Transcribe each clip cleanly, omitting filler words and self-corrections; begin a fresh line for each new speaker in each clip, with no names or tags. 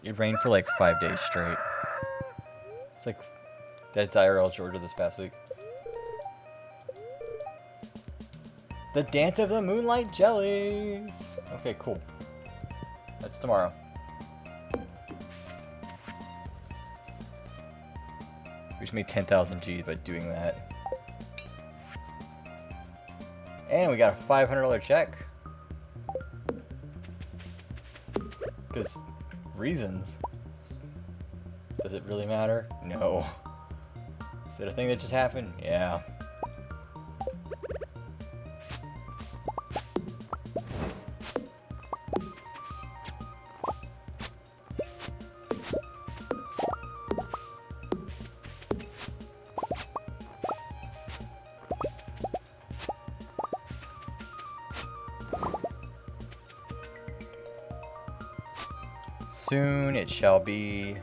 It rained for like 5 days straight. It's like that's IRL Georgia this past week. The Dance of the Moonlight Jellies! Okay, cool. That's tomorrow. We just made 10,000 G's by doing that. And we got a $500 check. Because reasons. Does it really matter? No. Is it a thing that just happened? Yeah. Soon it shall be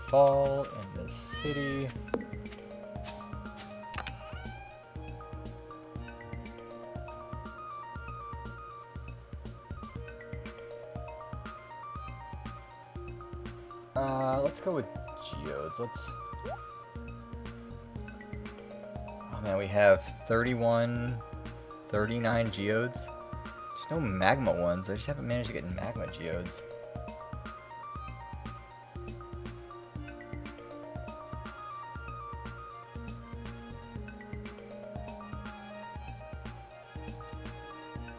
fall in the city. Let's go with Geodes. Oh man, we have 31, 39 Geodes. There's no magma ones. I just haven't managed to get magma Geodes.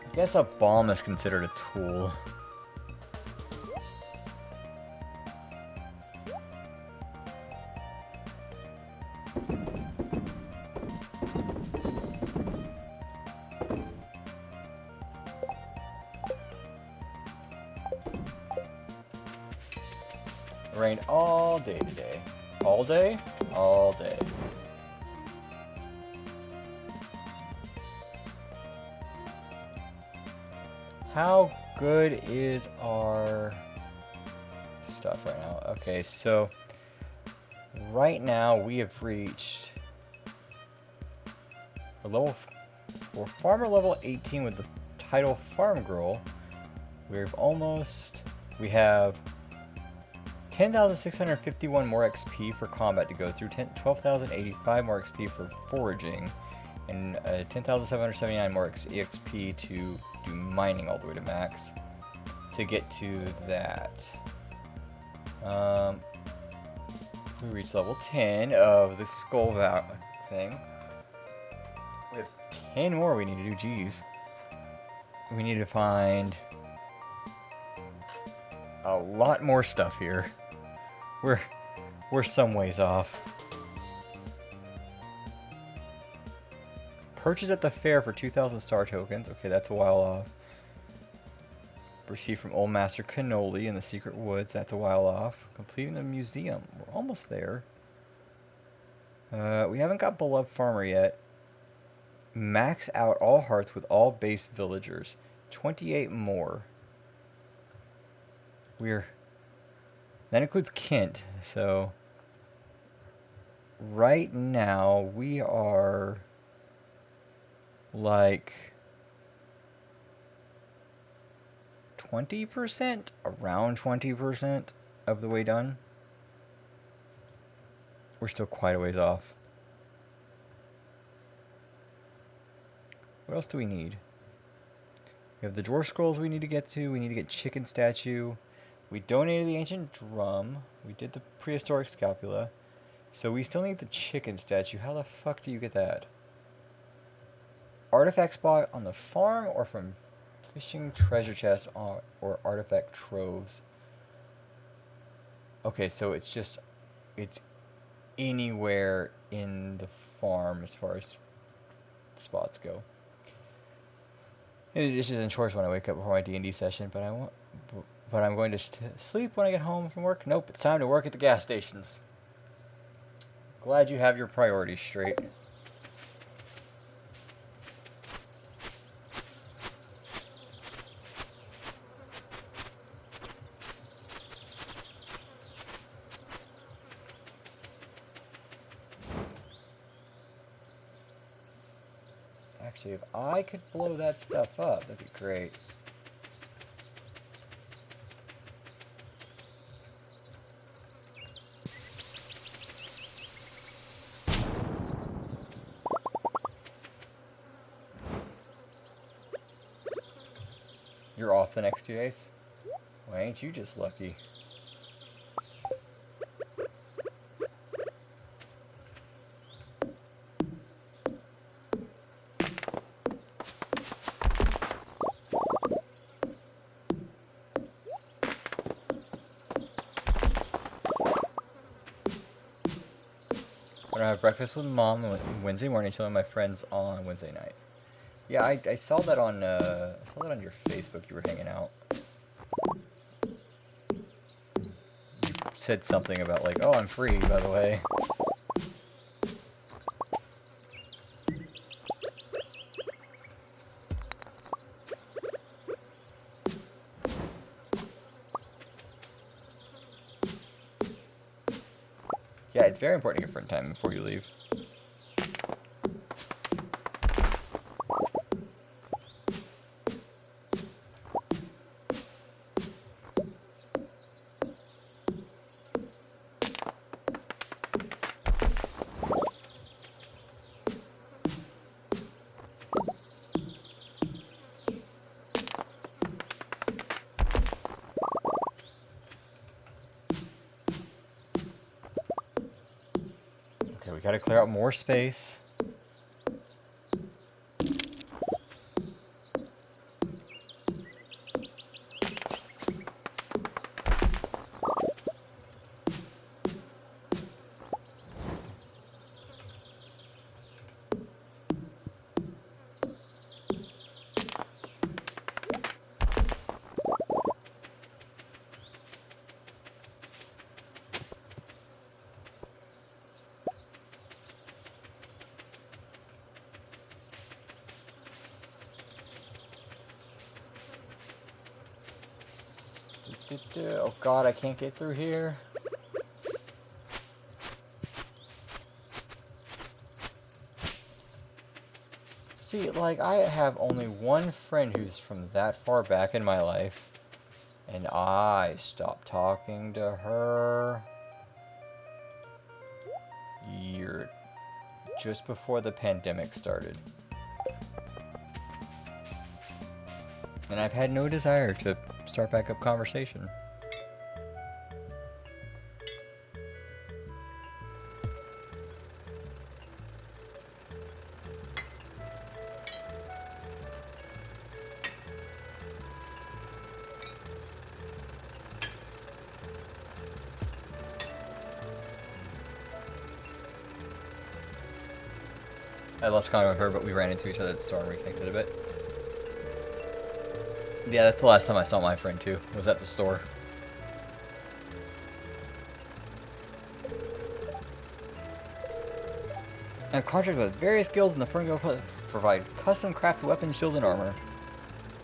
I guess a bomb is considered a tool. It rained all day today. All day? All day. How good is our stuff right now? Okay, so right now we have reached a level, we're farmer level 18 with the title Farm Girl. We have 10,651 more XP for combat to go through, 12,085 more XP for foraging, and 10,779 more EXP to do mining all the way to max to get to that. We reached level 10 of the Skull Valley thing. We have 10 more we need to do. Geez. We need to find a lot more stuff here. We're some ways off. Purchase at the fair for 2,000 star tokens. Okay, that's a while off. Received from Old Master Cannoli in the Secret Woods. That's a while off. Completing the museum. We're almost there. We haven't got Beloved Farmer yet. Max out all hearts with all base villagers. 28 more. That includes Kent. So right now we are like 20%, around 20% of the way done. We're still quite a ways off. What else do we need? We have the dwarf scrolls we need to get to. We need to get chicken statue. We donated the ancient drum. We did the prehistoric scapula. So we still need the chicken statue. How the fuck do you get that? Artifact spot on the farm or from fishing treasure chests or artifact troves? Okay, so it's anywhere in the farm as far as spots go. Maybe this isn't chores when I wake up before my D&D session, but I'm going to sleep when I get home from work. Nope, it's time to work at the gas stations. Glad you have your priorities straight. Actually, if I could blow that stuff up, that'd be great. You're off the next 2 days? Well, ain't you just lucky? I'm gonna have breakfast with Mom on Wednesday morning, chilling with my friends on Wednesday night. Yeah, I saw that on your Facebook. You were hanging out. You said something about like, oh, I'm free, by the way. Yeah, it's very important to get friend time before you leave. Okay, we gotta clear out more space. Oh god, I can't get through here. See, like, I have only one friend who's from that far back in my life, and I stopped talking to her just before the pandemic started. And I've had no desire to start back up conversation. I lost contact with her, but we ran into each other at the store and reconnected a bit. Yeah, that's the last time I saw my friend too. Was at the store. I have contracts with various guilds in the Ferngill provide custom crafted weapons, shields, and armor.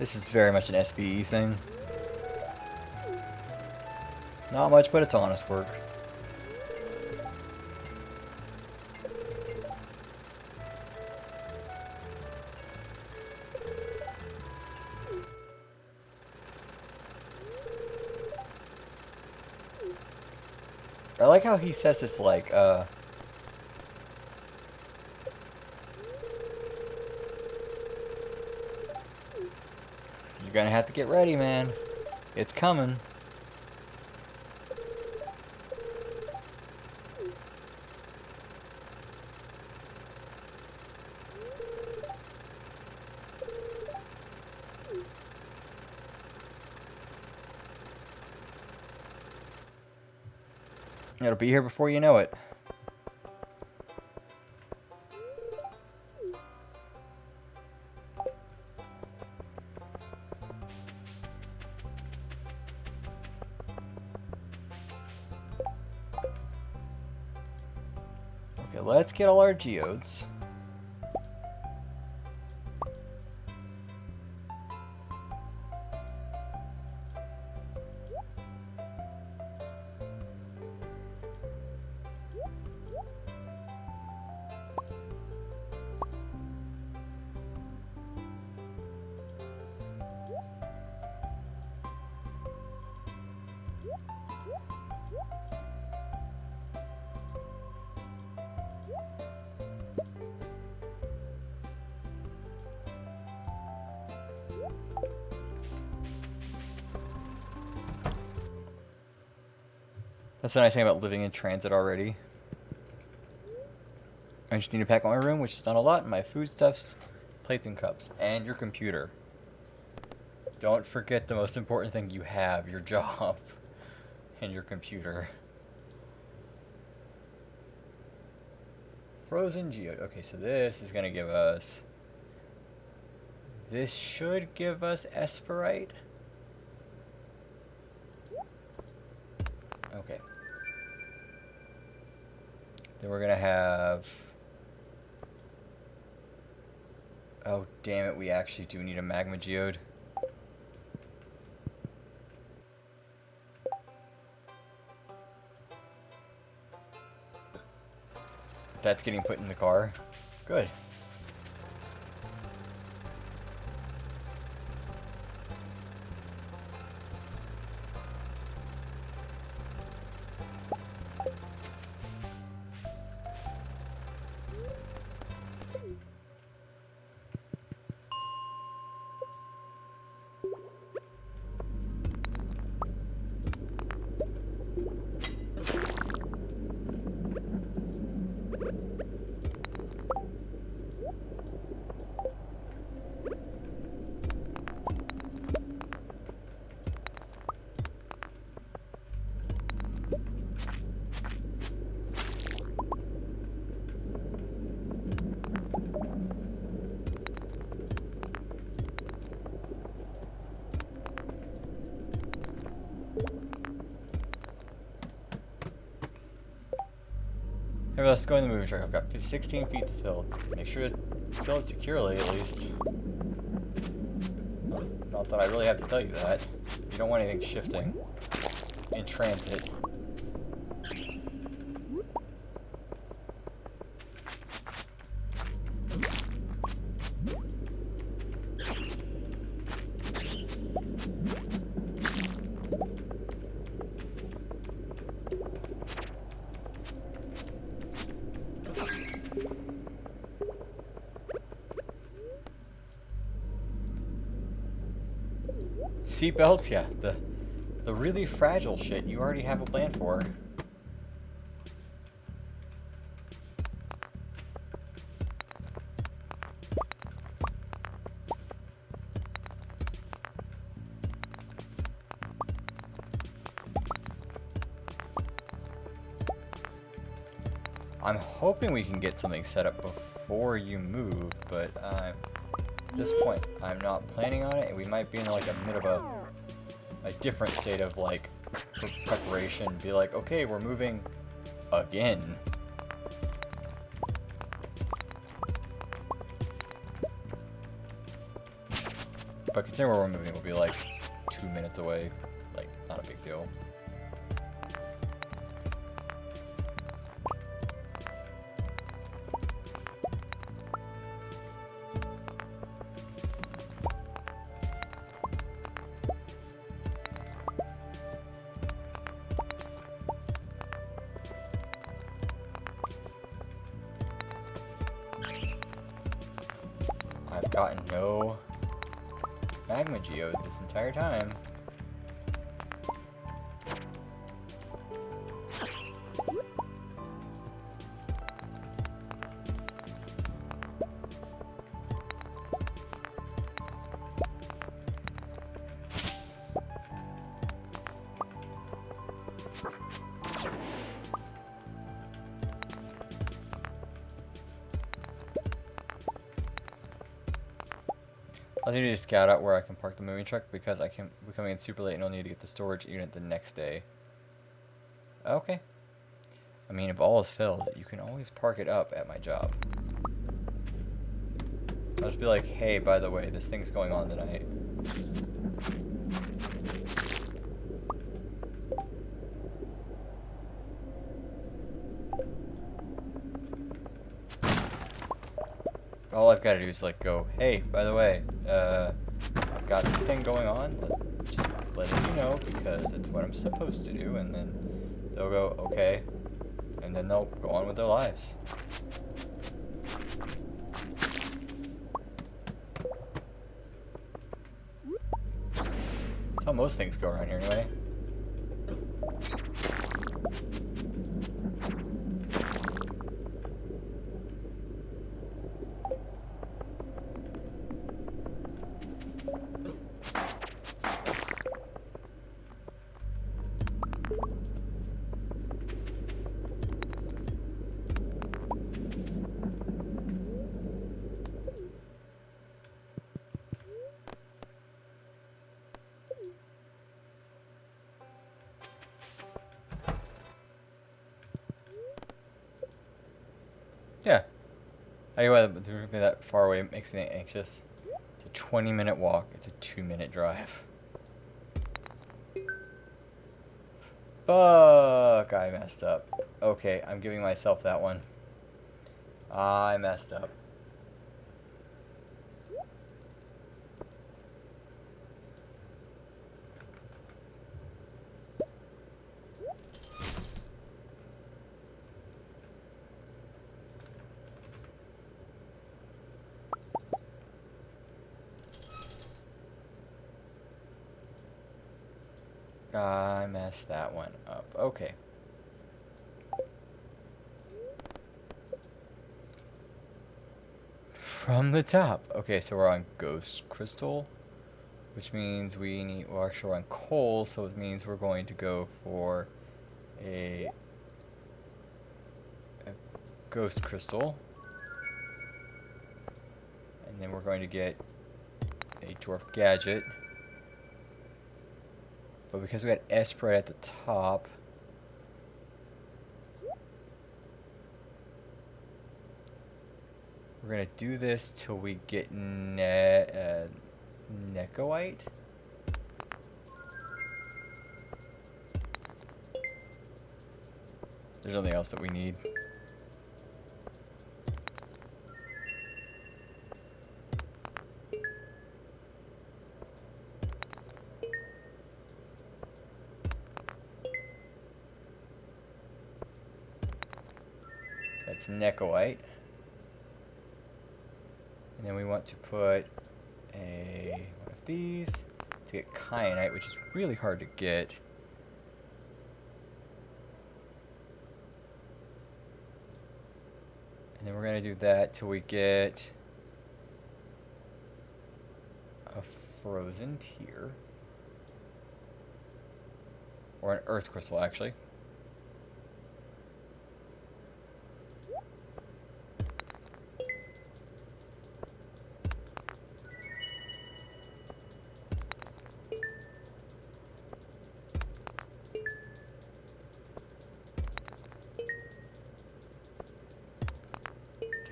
This is very much an SVE thing. Not much, but it's honest work. I like how he says this like, you're gonna have to get ready, man. It's coming. It'll be here before you know it. Okay, let's get all our geodes. That's the nice thing about living in transit already. I just need to pack my room, which is not a lot, my foodstuffs, plates and cups, and your computer. Don't forget the most important thing you have, your job and your computer. Frozen geode. Okay, so this is going to give us... This should give us Esperite. Okay. Then we're going to have... Oh, damn it, we actually do need a magma geode. That's getting put in the car. Good. Hey, let's go in the moving truck. I've got 16 feet to fill. Make sure to fill it securely, at least. Not that I really have to tell you that. You don't want anything shifting in transit. Seatbelts, yeah, the really fragile shit you already have a plan for. I'm hoping we can get something set up before you move, but at this point, I'm not planning on it, and we might be in like a bit of a different state of like preparation. Be like, okay, we're moving again. But considering where we're moving, we'll be like 2 minutes away. Like, not a big deal. I've gotten no magma geode this entire time. I need to scout out where I can park the moving truck because I can be coming in super late and I'll need to get the storage unit the next day. Okay. I mean, if all is filled, you can always park it up at my job. I'll just be like, hey, by the way, this thing's going on tonight. All I've got to do is like go, hey, by the way, I've got this thing going on, just letting you know because it's what I'm supposed to do, and then they'll go, okay, and then they'll go on with their lives. That's how most things go around here anyway. Yeah. I know why that far away makes me anxious. It's a 20-minute walk. It's a 2-minute drive. Fuck, I messed up. Okay, I'm giving myself that one. I messed up. I messed that one up. Okay. From the top. Okay, so we're on Ghost Crystal, which means we need, well, actually we're on coal, so it means we're going to go for a Ghost Crystal. And then we're going to get a Dwarf Gadget. But because we got Esper right at the top, we're going to do this till we get Necoite. There's nothing else that we need. That's Necoite. And then we want to put one of these to get Kyanite, which is really hard to get. And then we're going to do that till we get a frozen tier. Or an earth crystal, actually.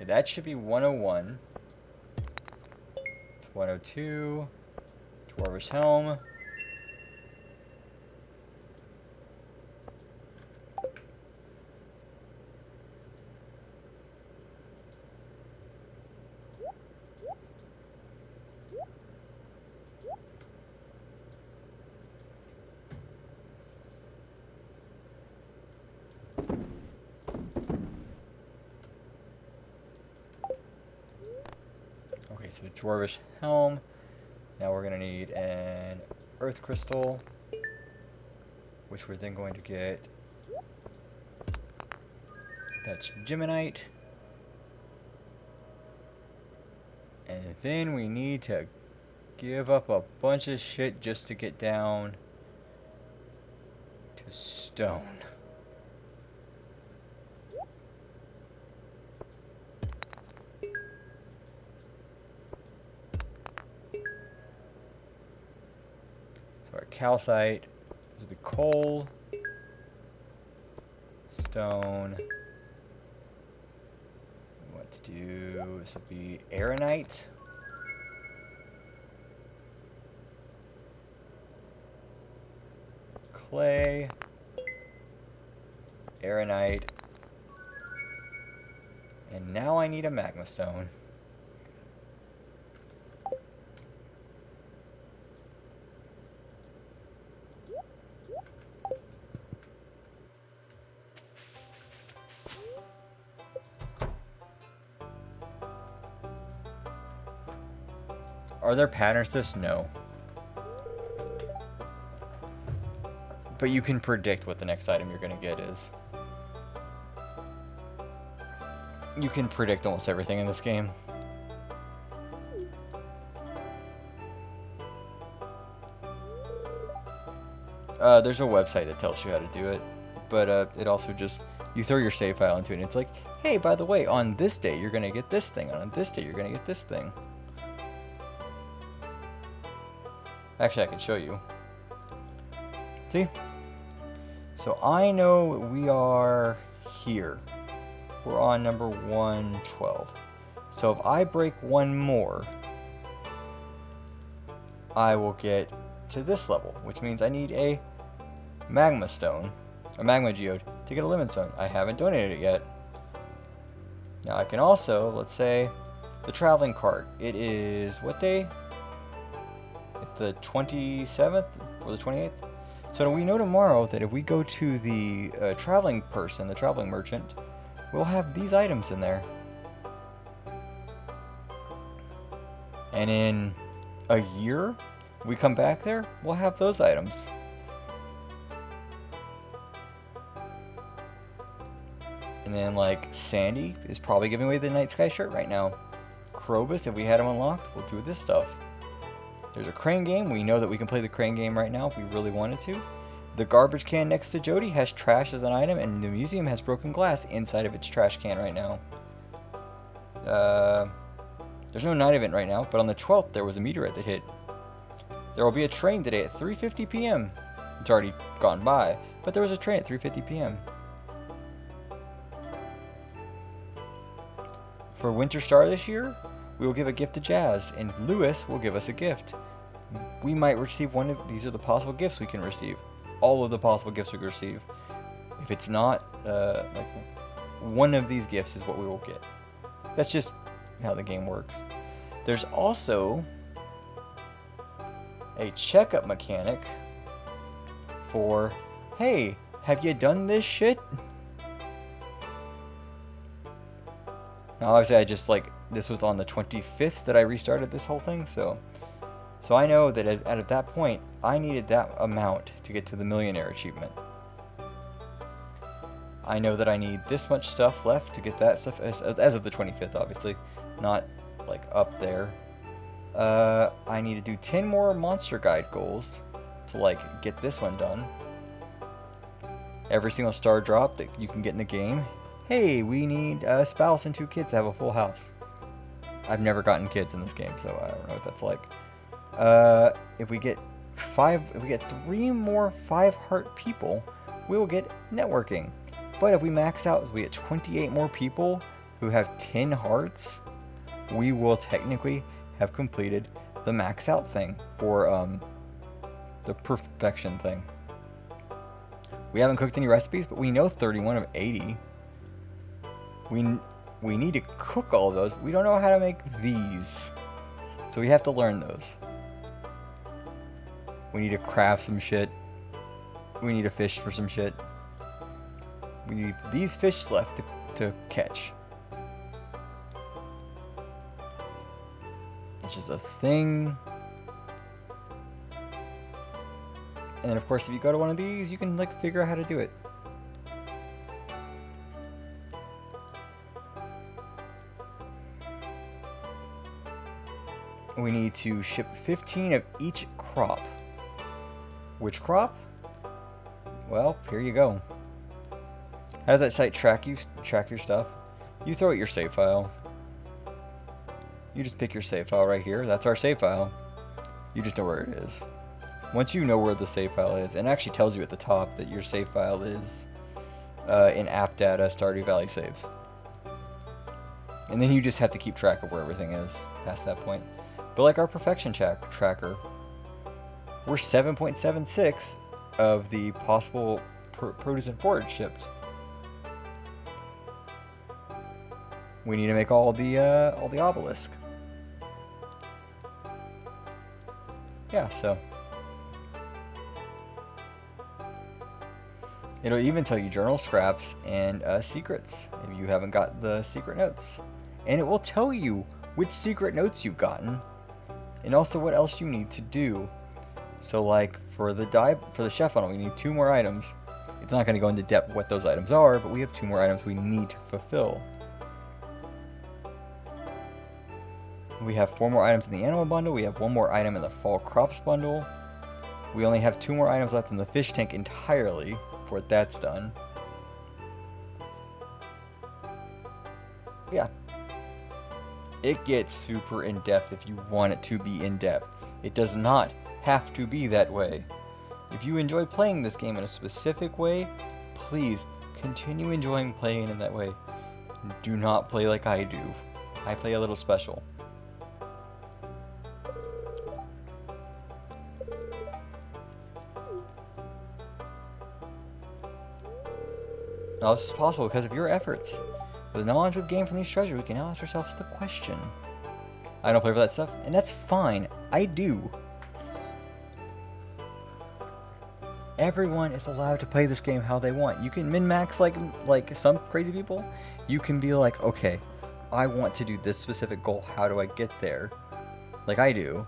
That should be 101. It's 102. Dwarvish Helm. Okay, so Dwarvish Helm. Now we're going to need an Earth Crystal, which we're then going to get. That's Geminite. And then we need to give up a bunch of shit just to get down to stone. So our calcite, this will be coal, stone. What to do? This will be aeronite. Clay, aeronite, and now I need a magma stone. Are there patterns to this? No. But you can predict what the next item you're going to get is. You can predict almost everything in this game. There's a website that tells you how to do it. But it also just, you throw your save file into it and it's like, hey, by the way, on this day you're going to get this thing. On this day you're going to get this thing. Actually, I can show you. See? So I know we are here. we're on number 112. So if I break one more, I will get to this level, which means I need a magma stone, a magma geode, to get a lemon stone. I haven't donated it yet. Now I can also, let's say, the traveling cart. It is, what day? It's the 27th or the 28th? So we know tomorrow that if we go to the traveling person, the traveling merchant, we'll have these items in there. And in a year, we come back there, we'll have those items. And then like Sandy is probably giving away the night sky shirt right now. Krobus, if we had him unlocked, we'll do this stuff. There's a crane game. We know that we can play the crane game right now if we really wanted to. The garbage can next to Jody has trash as an item, and the museum has broken glass inside of its trash can right now. There's no night event right now, but on the 12th there was a meteorite that hit. There will be a train today at 3:50 p.m. It's already gone by, but there was a train at 3:50 p.m. For Winter Star this year, we will give a gift to Jazz, and Lewis will give us a gift. We might receive one of these. Are the possible gifts we can receive. All of the possible gifts we can receive. If it's not, like one of these gifts is what we will get. That's just how the game works. There's also a checkup mechanic for, hey, have you done this shit? Now obviously I just this was on the 25th that I restarted this whole thing, so I know that at that point I needed that amount to get to the millionaire achievement. I know that I need this much stuff left to get that stuff as of the 25th, obviously, not like up there. I need to do 10 more monster guide goals to get this one done. Every single star drop that you can get in the game. Hey, we need a spouse and 2 kids to have a full house. I've never gotten kids in this game, so I don't know what that's like. If we get 3 more 5 heart people, we will get networking. But if we max out, we get 28 more people who have 10 hearts, we will technically have completed the max out thing for the perfection thing. We haven't cooked any recipes, but we know 31 of 80. We need to cook all of those. We don't know how to make these, so we have to learn those. We need to craft some shit. We need to fish for some shit. We need these fish left to catch. It's just a thing. And then of course if you go to one of these, you can figure out how to do it. We need to ship 15 of each crop. Which crop? Well, here you go. How does that site track your stuff? You throw it your save file. You just pick your save file right here. That's our save file. You just know where it is. Once you know where the save file is, and it actually tells you at the top that your save file is in app data Stardew Valley saves. And then you just have to keep track of where everything is past that point. But like our perfection tracker, we're 7.76 of the possible produce and forage shipped. We need to make all the obelisk. Yeah, so it'll even tell you journal scraps and secrets if you haven't got the secret notes, and it will tell you which secret notes you've gotten, and also what else you need to do. So for the chef funnel, we need 2 more items. It's not going to go into depth what those items are, but we have 2 more items we need to fulfill. We have 4 more items in the animal bundle. We have 1 more item in the fall crops bundle. We only have 2 more items left in the fish tank entirely before that's done. Yeah. It gets super in-depth if you want it to be in-depth. It does not have to be that way. If you enjoy playing this game in a specific way, please continue enjoying playing in that way. Do not play like I do. I play a little special. Now, this is possible because of your efforts. With the knowledge we've gained from these treasures, we can now ask ourselves the question. I don't play for that stuff, and that's fine. I do. Everyone is allowed to play this game how they want. You can min-max like some crazy people. You can be like, okay, I want to do this specific goal. How do I get there? Like I do.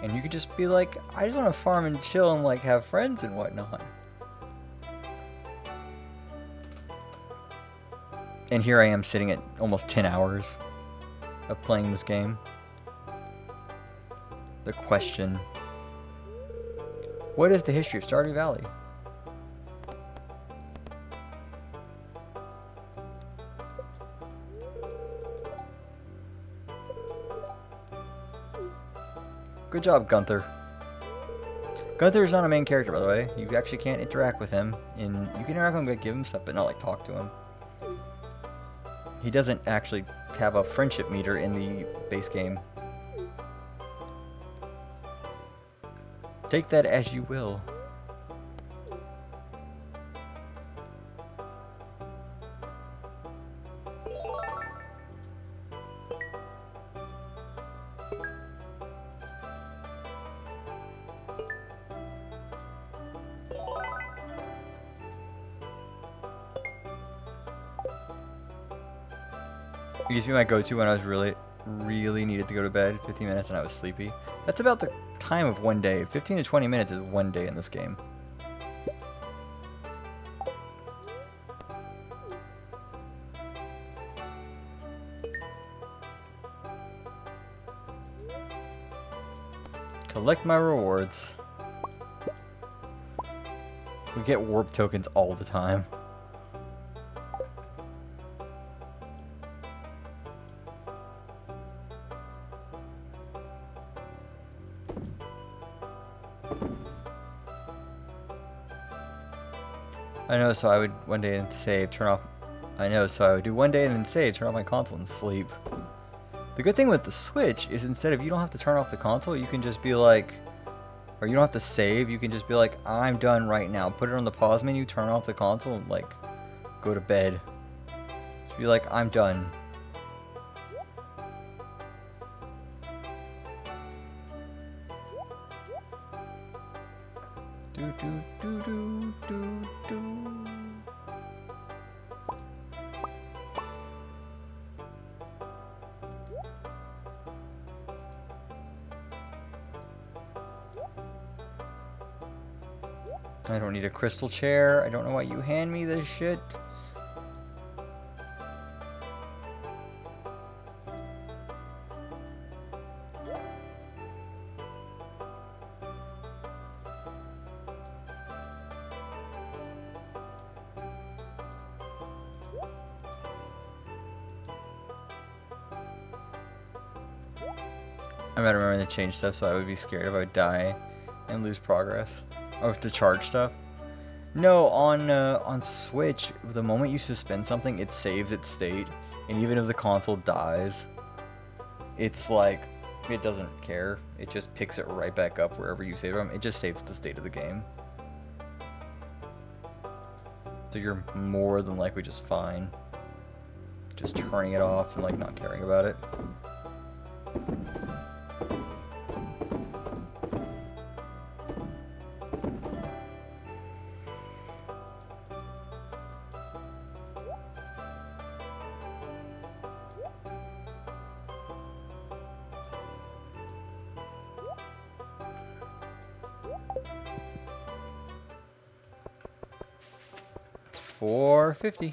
And you could just be like, I just want to farm and chill and like have friends and whatnot. And here I am sitting at almost 10 hours of playing this game. The question. What is the history of Stardew Valley? Good job, Gunther. Gunther is not a main character, by the way. You actually can't interact with him. You can interact with him, but give him stuff, but not like talk to him. He doesn't actually have a friendship meter in the base game. Take that as you will. It used to be my go-to when I was really needed to go to bed. 15 minutes and I was sleepy. That's about the time of one day. 15 to 20 minutes is one day in this game. Collect my rewards. We get warp tokens all the time. I know, so I would one day and save, turn off. I know, so I would do one day and then save, turn off my console and sleep. The good thing with the Switch is instead of you don't have to turn off the console, you can just be like, or you don't have to save, you can just be like, I'm done right now. Put it on the pause menu, turn off the console, and like, go to bed. Just be like, I'm done. Do do do do do do. I don't need a crystal chair. I don't know why you hand me this shit. I might remember to change stuff, so I would be scared if I would die and lose progress. Or to charge stuff. No, on Switch, the moment you suspend something, it saves its state, and even if the console dies, it's like it doesn't care. It just picks it right back up wherever you save from. It just saves the state of the game. So you're more than likely just fine. Just turning it off and like not caring about it. $4.50.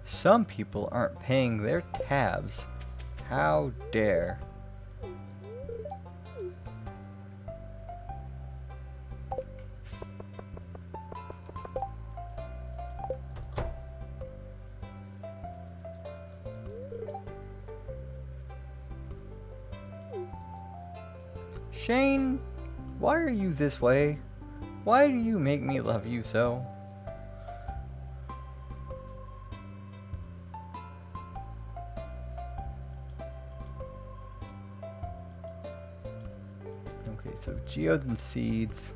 Some people aren't paying their tabs. How dare. Shane, Why are you this way? Why do you make me love you so? Okay, so geodes and seeds.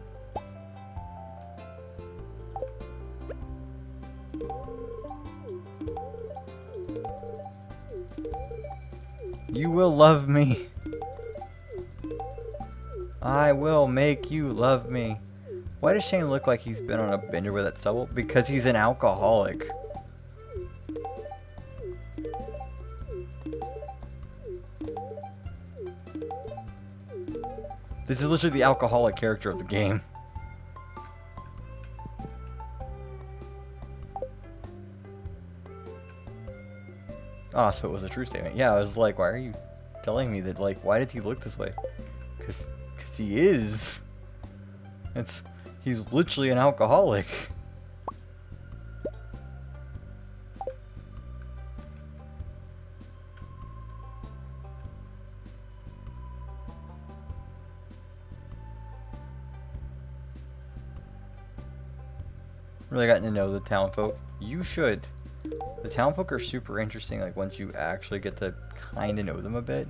You will love me. I will make you love me. Why does Shane look like he's been on a bender with that stubble? Because he's an alcoholic. This is literally the alcoholic character of the game. Ah, so it was a true statement. Yeah, I was like, why are you telling me that, like, why does he look this way? Because he is. He's literally an alcoholic. Really gotten to know the town folk. You should. The town folk are super interesting, like, once you actually get to kind of know them a bit.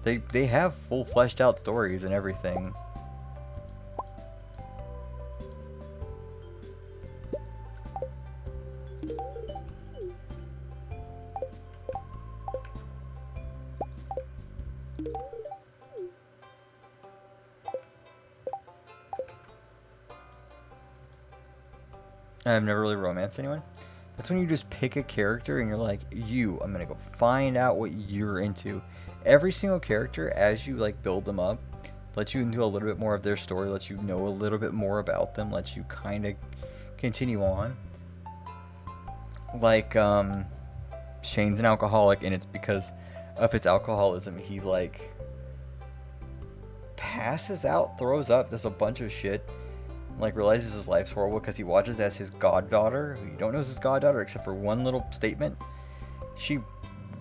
They have full fleshed out stories and everything. I've never really romanced anyone. That's when you just pick a character and you're like, I'm gonna go find out what you're into. Every single character, as you like build them up, lets you into a little bit more of their story, lets you know a little bit more about them, lets you kind of continue on. Like, Shane's an alcoholic, and it's because of his alcoholism. He like passes out, throws up, does a bunch of shit. Like, realizes his life's horrible because he watches as his goddaughter, who you don't know is his goddaughter except for one little statement, she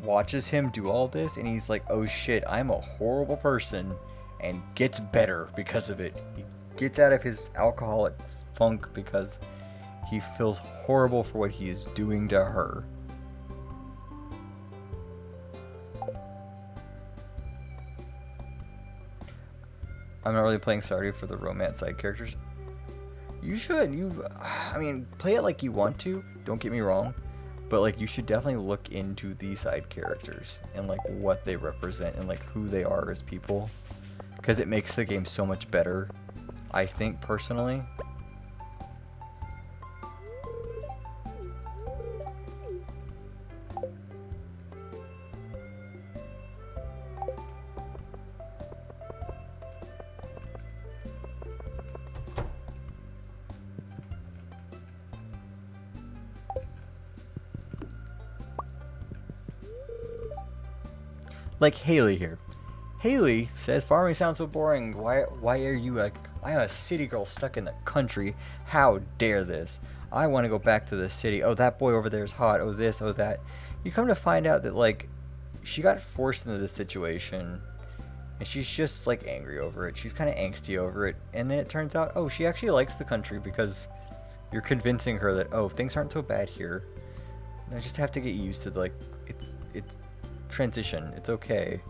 watches him do all this, and he's like, oh shit, I'm a horrible person, and gets better because of it. He gets out of his alcoholic funk because he feels horrible for what he is doing to her. I'm not really playing Stardew for the romance side characters. You should. I mean, play it like you want to. Don't get me wrong. But, like, you should definitely look into the side characters and, like, what they represent and, like, who they are as people. Because it makes the game so much better, I think, personally. Like Haley here. Haley says, farming sounds so boring. Why are you like, I'm a city girl stuck in the country. How dare this? I want to go back to the city. Oh, that boy over there is hot. Oh, this, oh, that. You come to find out that, like, she got forced into this situation. And she's just, like, angry over it. She's kind of angsty over it. And then it turns out, oh, she actually likes the country because you're convincing her that, oh, things aren't so bad here. I just have to get used to, like, it's transition. It's okay.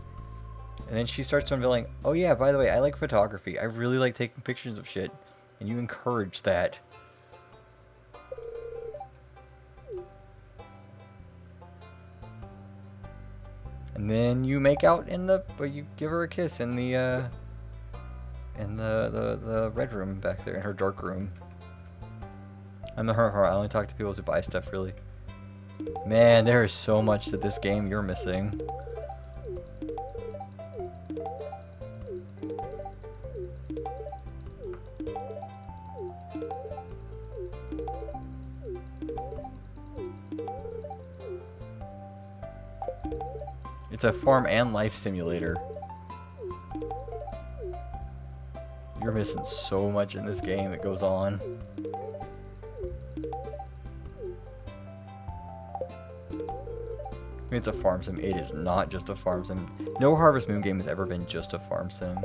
And then she starts unveiling, oh yeah, by the way, I like photography. I really like taking pictures of shit. And you encourage that. And then you make out in the, but you give her a kiss in the red room back there, in her dark room. I'm her. I only talk to people to buy stuff, really. Man, there is so much to this game you're missing. It's a farm and life simulator. You're missing so much in this game that goes on. It's a farm sim. It is not just a farm sim. No Harvest Moon game has ever been just a farm sim.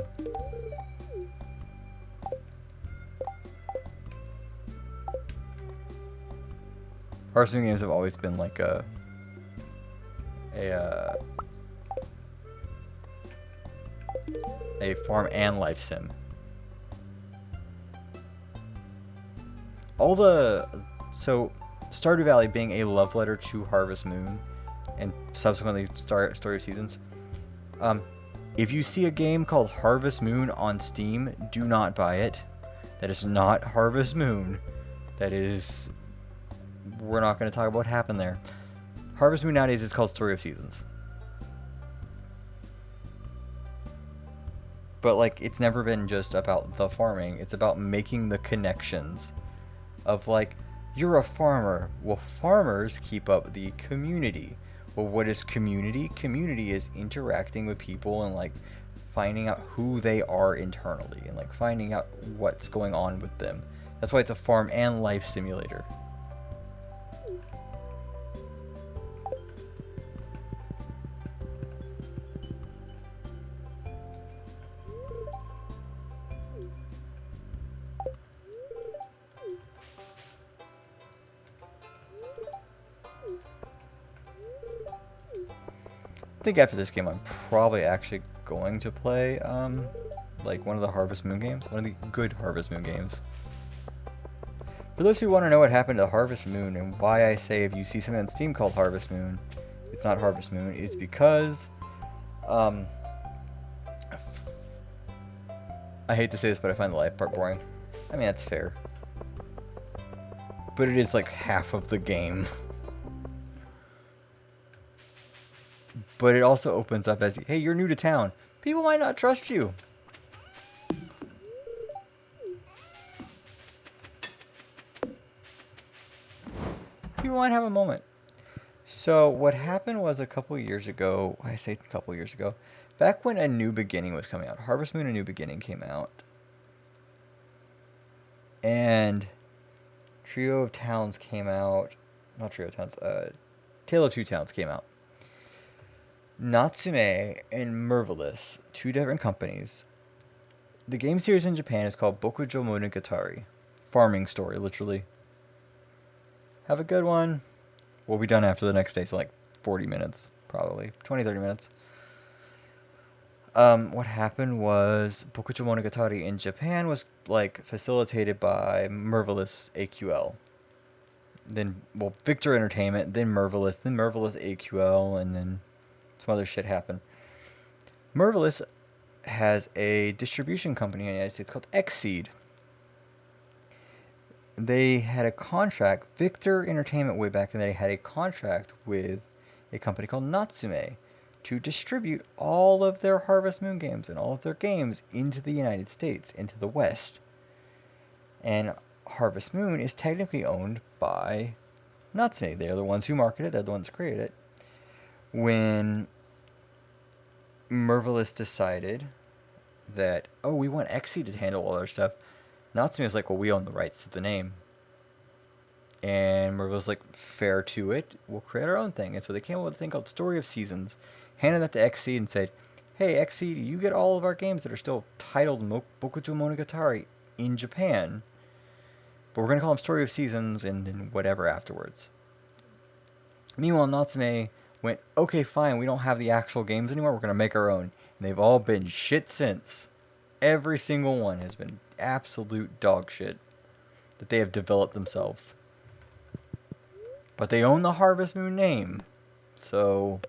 Harvest Moon games have always been like a farm and life sim. So Stardew Valley being a love letter to Harvest Moon and subsequently Story of Seasons. If you see a game called Harvest Moon on Steam, do not buy it. That is not Harvest Moon. That is... We're not going to talk about what happened there. Harvest Moon nowadays is called Story of Seasons. But, like, it's never been just about the farming. It's about making the connections of, like, you're a farmer. Well, farmers keep up the community. Well, what is community? Community is interacting with people and, like, finding out who they are internally and, like, finding out what's going on with them. That's why it's a farm and life simulator. I think after this game, I'm probably actually going to play, like one of the Harvest Moon games, one of the good Harvest Moon games. For those who want to know what happened to Harvest Moon and why I say if you see something on Steam called Harvest Moon, it's not Harvest Moon, is because, I hate to say this, but I find the life part boring. I mean, that's fair. But it is like half of the game. But it also opens up as, hey, you're new to town. People might not trust you. People might have a moment. So what happened was a couple years ago, I say a couple years ago, back when A New Beginning was coming out, Harvest Moon A New Beginning came out. And Trio of Towns came out. Not Trio of Towns, Tale of Two Towns came out. Natsume and Mervelous, two different companies. The game series in Japan is called Bokujo Monogatari. Farming story, literally. Have a good one. We'll be done after the next day, so like 40 minutes, probably. 20, 30 minutes. What happened was Bokujo Monogatari in Japan was like facilitated by Mervelous AQL. Then, well, Victor Entertainment, then Mervelous AQL, and then some other shit happened. Mervelous has a distribution company in the United States called Xseed. They had a contract, Victor Entertainment way back then, they had a contract with a company called Natsume to distribute all of their Harvest Moon games and all of their games into the United States, into the West. And Harvest Moon is technically owned by Natsume. They're the ones who market it, they're the ones who created it. When Mervelous decided that, oh, we want Xseed to handle all our stuff, Natsume was like, well, we own the rights to the name. And Mervelous was like, fair to it, we'll create our own thing. And so they came up with a thing called Story of Seasons, handed that to Xseed and said, hey, Xseed, you get all of our games that are still titled Bokujo Monogatari in Japan, but we're going to call them Story of Seasons and then whatever afterwards. Meanwhile, Natsume went, okay, fine, we don't have the actual games anymore, we're going to make our own. And they've all been shit since. Every single one has been absolute dog shit that they have developed themselves. But they own the Harvest Moon name. So